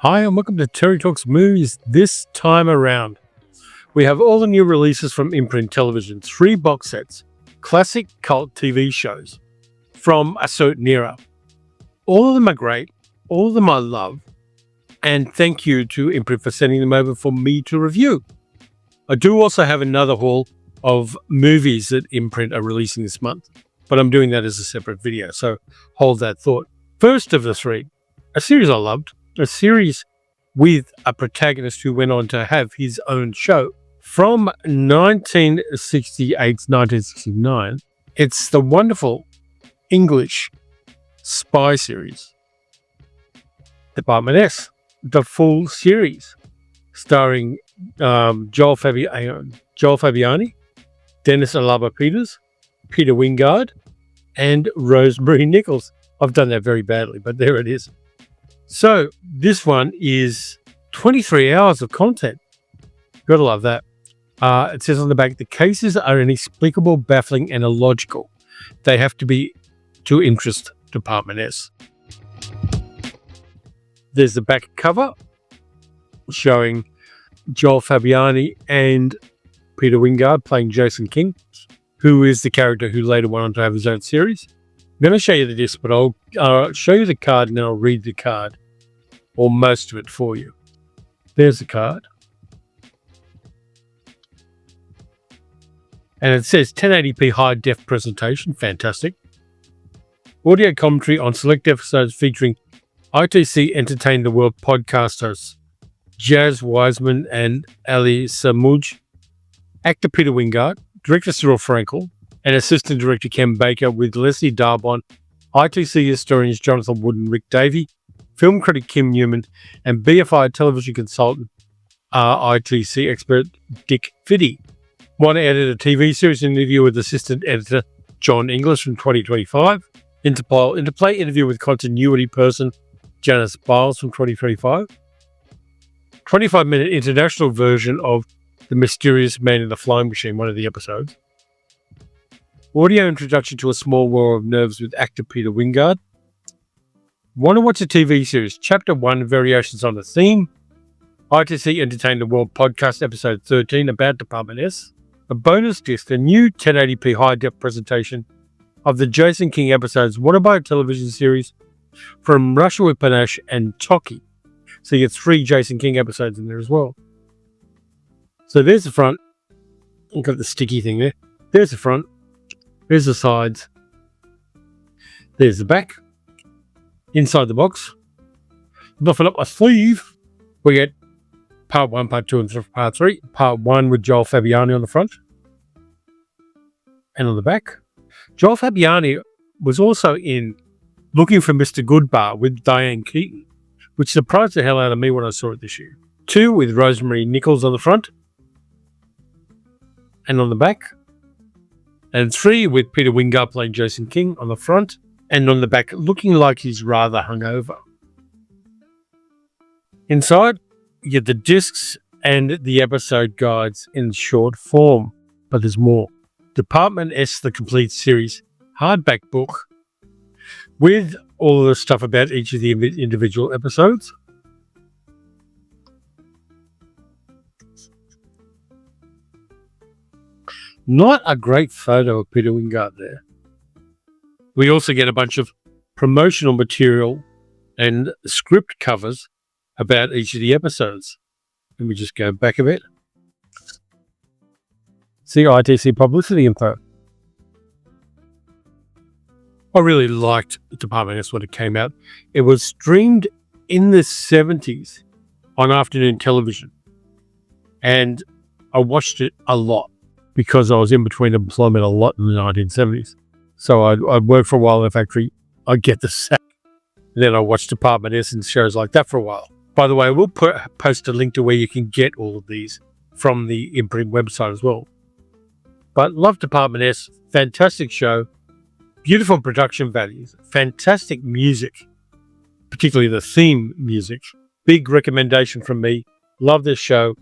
Hi and welcome to Terry Talks Movies. This time around, we have all the new releases from Imprint Television, 3 box sets, classic cult TV shows from a certain era. All of them are great, all of them I love, and thank you to Imprint for sending them over for me to review. I do also have another haul of movies that Imprint are releasing this month, but I'm doing that as a separate video, so hold that thought. First of the 3, a series I loved, a series with a protagonist who went on to have his own show from 1968 to 1969. It's the wonderful English spy series, Department S, the full series, starring Joel Fabiani, Dennis Alaba Peters, Peter Wingard, and Rosemary Nichols. I've done that very badly, but there it is. So this one is 23 hours of content. Gotta love that. It says on the back, the cases are inexplicable, baffling, and illogical. They have to be to interest Department S. There's the back cover showing Joel Fabiani and Peter Wingard playing Jason King, who is the character who later went on to have his own series. I'm going to show you the disc, but I'll show you the card and then I'll read the card, or most of it for you. There's the card. And it says 1080p high-def presentation. Fantastic. Audio commentary on select episodes featuring ITC Entertain the World podcast hosts Jazz Wiseman and Ali Samouj, actor Peter Wingard, director Cyril Frankel, and assistant director Ken Baker, with Leslie Darbon, ITC historians Jonathan Wood and Rick Davey, film critic Kim Newman, and BFI television consultant ITC expert Dick Fiddy. One editor TV series interview with assistant editor John English from 2025. Interplay interview with continuity person Janice Biles from 2025. 25-minute international version of The Mysterious Man in the Flying Machine, one of the episodes. Audio introduction to A Small World of Nerves with actor Peter Wingard. Want to watch a TV series? Chapter 1, Variations on the Theme. ITC Entertain the World podcast, episode 13, about Department S. A bonus disc, a new 1080p high-def presentation of the Jason King episodes What About a Television Series from Russia with Panache and Toki. So you get 3 Jason King episodes in there as well. So there's the front. I've got the sticky thing there. There's the front. There's the sides. There's the back. Inside the box, nothing up my sleeve, we get part 1, part 2, and part 3. Part 1 with Joel Fabiani on the front. And on the back, Joel Fabiani was also in Looking for Mr. Goodbar with Diane Keaton, which surprised the hell out of me when I saw it this year. 2 with Rosemary Nichols on the front. And on the back. And 3 with Peter Wingard playing Jason King on the front. And on the back, looking like he's rather hungover. Inside, you get the discs and the episode guides in short form. But there's more. Department S, the complete series, hardback book, with all of the stuff about each of the individual episodes. Not a great photo of Peter Wingard there. We also get a bunch of promotional material and script covers about each of the episodes. Let me just go back a bit. See ITC publicity info. I really liked Department S when it came out. It was streamed in the 70s on afternoon television. And I watched it a lot because I was in between employment a lot in the 1970s. So I'd work for a while in a factory. I'd get the sack. And then I watched Department S and shows like that for a while. By the way, we'll post a link to where you can get all of these from the Imprint website as well. But love Department S. Fantastic show. Beautiful production values. Fantastic music. Particularly the theme music. Big recommendation from me. Love this show.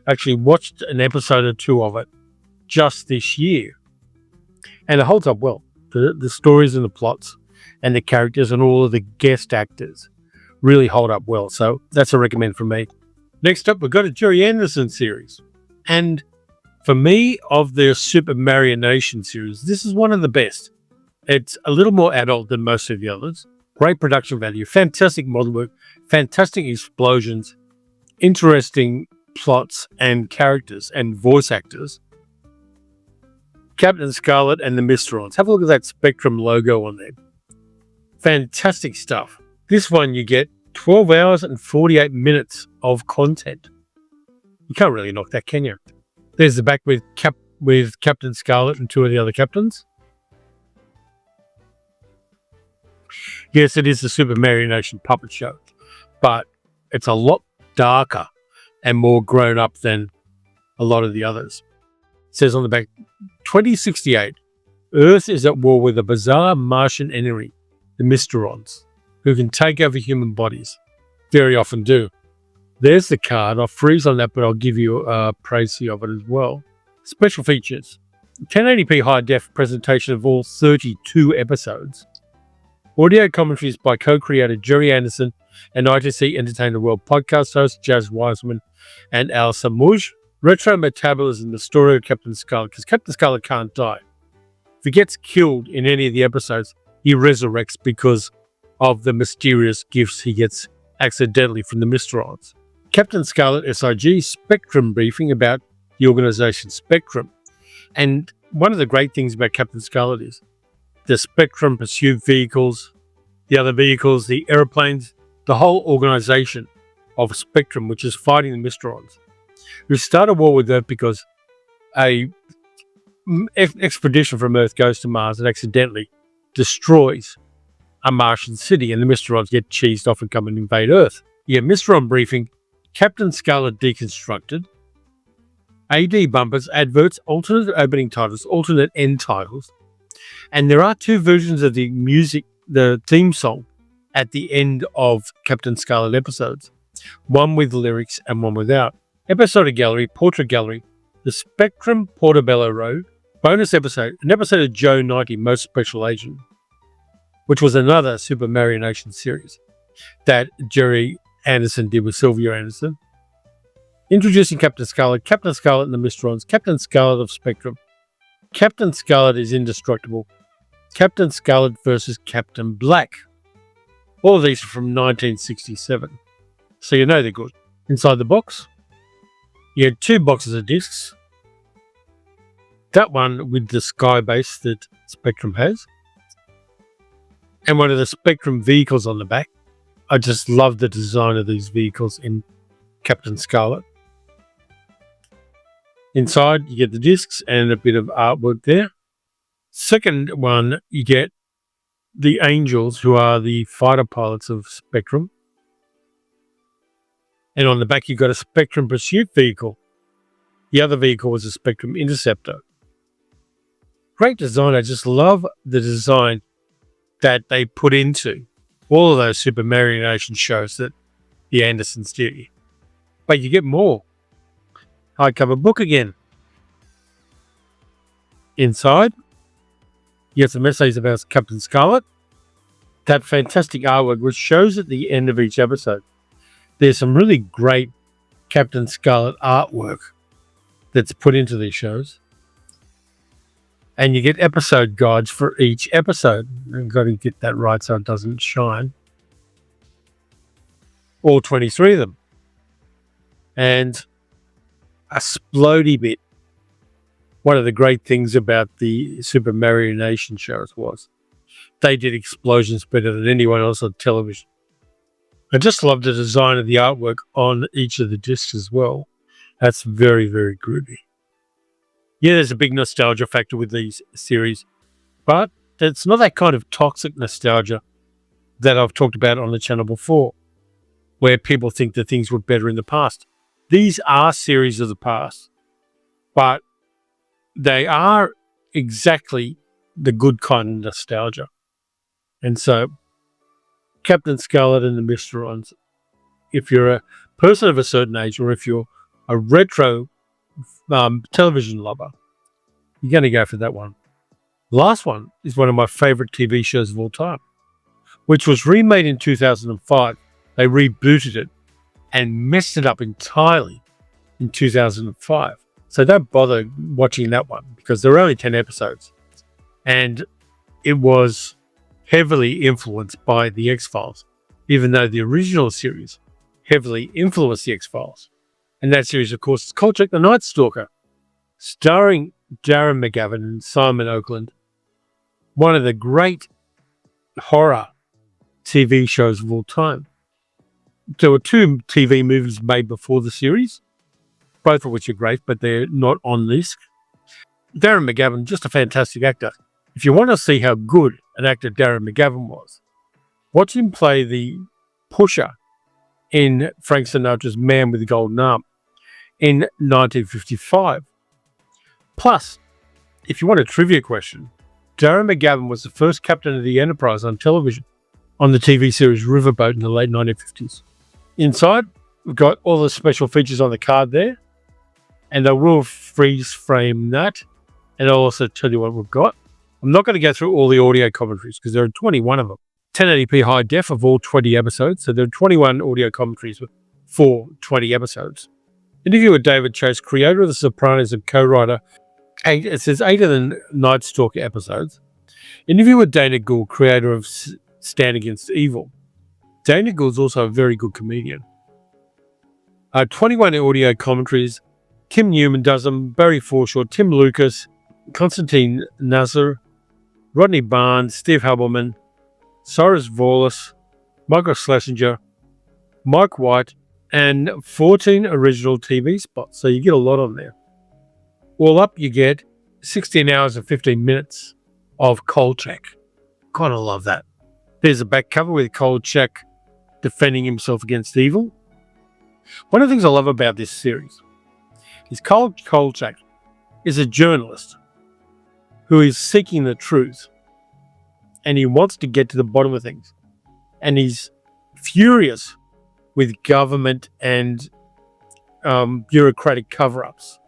Actually watched an episode or 2 of it just this year. And it holds up well. The stories and the plots and the characters and all of the guest actors really hold up well. So that's a recommend from me. Next up, we've got a Jerry Anderson series. And for me, of the Supermarionation series, this is one of the best. It's a little more adult than most of the others. Great production value, fantastic model work, fantastic explosions, interesting plots and characters and voice actors. Captain Scarlet and the Mysterons. Have a look at that Spectrum logo on there. Fantastic stuff. This one you get 12 hours and 48 minutes of content. You can't really knock that, can you? There's the back with Captain Scarlet and two of the other captains. Yes, it is the Supermarionation puppet show, but it's a lot darker and more grown up than a lot of the others. It says on the back, 2068, Earth is at war with a bizarre Martian enemy, the Mysterons, who can take over human bodies. Very often do. There's the card. I'll freeze on that, but I'll give you a précis of it as well. Special features. 1080p high-def presentation of all 32 episodes. Audio commentaries by co-creator Jerry Anderson and ITC Entertainment World podcast host Jazz Wiseman and Al Samouj. Retro metabolism, the story of Captain Scarlet, because Captain Scarlet can't die. If he gets killed in any of the episodes, he resurrects because of the mysterious gifts he gets accidentally from the Mysterons. Captain Scarlet SIG Spectrum briefing about the organization Spectrum. And one of the great things about Captain Scarlet is the Spectrum pursuit vehicles, the other vehicles, the airplanes, the whole organization of Spectrum, which is fighting the Mysterons. We start a war with Earth because a expedition from Earth goes to Mars and accidentally destroys a Martian city, and the Mysterons get cheesed off and come and invade Earth. Yeah, Mysteron briefing, Captain Scarlet deconstructed, AD bumpers, adverts, alternate opening titles, alternate end titles, and there are two versions of the music, the theme song, at the end of Captain Scarlet episodes. One with lyrics and one without. Episode gallery, portrait gallery, the Spectrum Portobello Road, bonus episode, an episode of Joe 90, Most Special Agent, which was another Supermarionation series that Jerry Anderson did with Sylvia Anderson. Introducing Captain Scarlet and the Mysterons, Captain Scarlet of Spectrum. Captain Scarlet is indestructible. Captain Scarlet versus Captain Black. All of these are from 1967. So you know they're good. Inside the box, you had two boxes of discs. That one with the sky base that Spectrum has. And one of the Spectrum vehicles on the back. I just love the design of these vehicles in Captain Scarlet. Inside, you get the discs and a bit of artwork there. Second one, you get the Angels, who are the fighter pilots of Spectrum. And on the back, you've got a Spectrum pursuit vehicle. The other vehicle was a Spectrum Interceptor. Great design. I just love the design that they put into all of those Supermarionation shows that the Andersons do. But you get more. Hardcover book again. Inside, you get some essays about Captain Scarlet. That fantastic artwork, which shows at the end of each episode. There's some really great Captain Scarlet artwork that's put into these shows. And you get episode guides for each episode. I've got to get that right so it doesn't shine. All 23 of them. And a splody bit. One of the great things about the Supermarionation shows was they did explosions better than anyone else on television. I just love the design of the artwork on each of the discs as well. That's very, very groovy. Yeah, there's a big nostalgia factor with these series, but it's not that kind of toxic nostalgia that I've talked about on the channel before, where people think that things were better in the past. These are series of the past, but they are exactly the good kind of nostalgia. And so, Captain Scarlet and the Mysterons, if you're a person of a certain age, or if you're a retro television lover, you're going to go for that one. Last one is one of my favorite TV shows of all time, which was remade in 2005 They rebooted it and messed it up entirely in 2005. So don't bother watching that one because there are only 10 episodes. And it was heavily influenced by The X-Files, even though the original series heavily influenced The X-Files. And that series, of course, is Kolchak the Night Stalker, starring Darren McGavin and Simon Oakland, one of the great horror TV shows of all time. There were 2 TV movies made before the series, both of which are great, but they're not on this. Darren McGavin, just a fantastic actor. If you want to see how good an actor Darren McGavin was, watch him play the pusher in Frank Sinatra's Man with the Golden Arm in 1955. Plus, if you want a trivia question, Darren McGavin was the first captain of the Enterprise on television on the TV series Riverboat in the late 1950s. Inside, we've got all the special features on the card there, and I will freeze frame that, and I'll also tell you what we've got. I'm not going to go through all the audio commentaries because there are 21 of them. 1080p high def of all 20 episodes, so there are 21 audio commentaries for 20 episodes. Interview with David Chase, creator of The Sopranos and co-writer. It says 8 of the Night Stalker episodes. Interview with Dana Gould, creator of Stand Against Evil. Dana Gould's also a very good comedian. 21 audio commentaries. Kim Newman does them, Barry Forshaw, Tim Lucas, Konstantin Nazar, Rodney Barnes, Steve Hubbleman, Cyrus Vorlus, Michael Schlesinger, Mike White, and 14 original TV spots. So you get a lot on there. All up, you get 16 hours and 15 minutes of Kolchak. God, I love that. There's a back cover with Kolchak defending himself against evil. One of the things I love about this series is Kolchak is a journalist who is seeking the truth, and he wants to get to the bottom of things. And he's furious with government and bureaucratic cover-ups.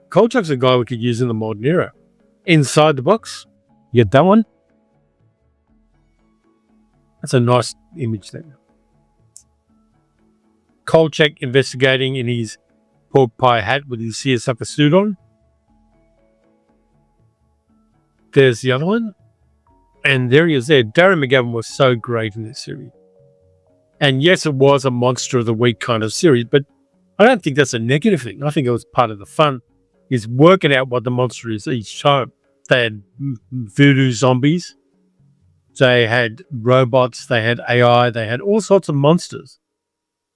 Kolchak's a guy we could use in the modern era. Inside the box, you get that one. That's a nice image there. Kolchak investigating in his pork pie hat with his seersucker suit on. There's the other one. And there he is there. Darren McGavin was so great in this series. And yes, it was a monster of the week kind of series, but I don't think that's a negative thing. I think it was part of the fun, is working out what the monster is each time. They had voodoo zombies. They had robots. They had AI. They had all sorts of monsters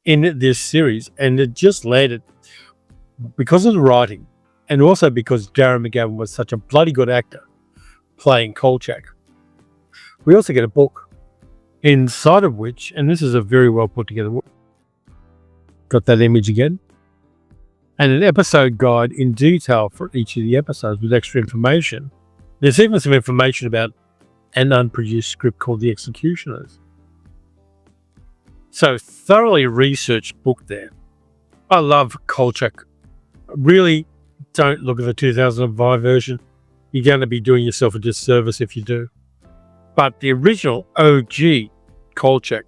in this series. And it just landed because of the writing and also because Darren McGavin was such a bloody good actor playing Kolchak. We also get a book inside of which, and this is a very well put together book. Got that image again. And an episode guide in detail for each of the episodes with extra information. There's even some information about an unproduced script called The Executioners. So thoroughly researched book there. I love Kolchak. Really don't look at the 2005 version. You're going to be doing yourself a disservice if you do. But the original OG Kolchak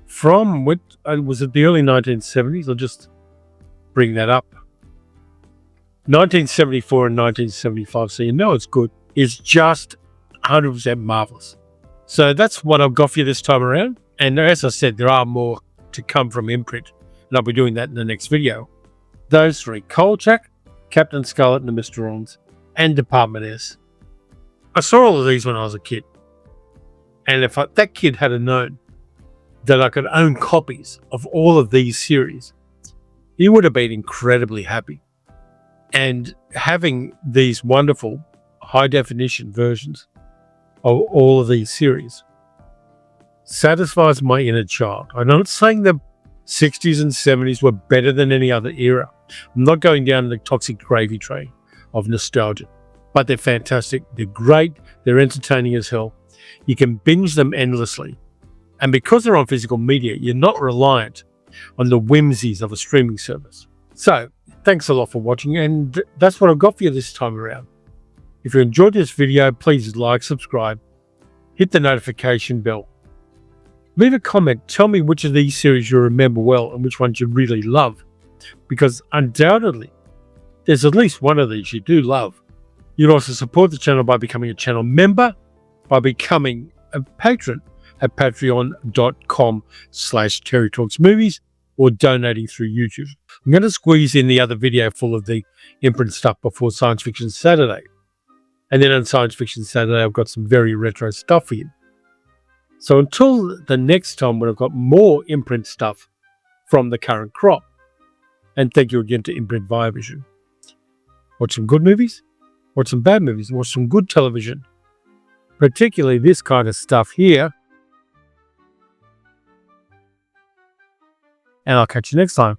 from, was it the early 1970s? I'll just bring that up. 1974 and 1975, so you know it's good, is just 100% marvelous. So that's what I've got for you this time around. And as I said, there are more to come from Imprint, and I'll be doing that in the next video. Those 3, Kolchak, Captain Scarlet and the Mysterons, and Department S. I saw all of these when I was a kid. And if that kid had known that I could own copies of all of these series, he would have been incredibly happy. And having these wonderful high-definition versions of all of these series satisfies my inner child. I'm not saying the 60s and 70s were better than any other era. I'm not going down the toxic gravy train of nostalgia. But they're fantastic. They're great. They're entertaining as hell. You can binge them endlessly. And because they're on physical media, you're not reliant on the whimsies of a streaming service. So, thanks a lot for watching, and that's what I've got for you this time around. If you enjoyed this video, please like, subscribe, hit the notification bell, Leave a comment. Tell me which of these series you remember well and which ones you really love. Because undoubtedly, there's at least one of these you do love. You can also support the channel by becoming a channel member, by becoming a patron at patreon.com/terrytalksmovies, or donating through YouTube. I'm going to squeeze in the other video full of the Imprint stuff before Science Fiction Saturday. And then on Science Fiction Saturday, I've got some very retro stuff for you. So until the next time when I've got more Imprint stuff from the current crop, and thank you again to Imprint Vision. Watch some good movies, watch some bad movies, watch some good television, particularly this kind of stuff here. And I'll catch you next time.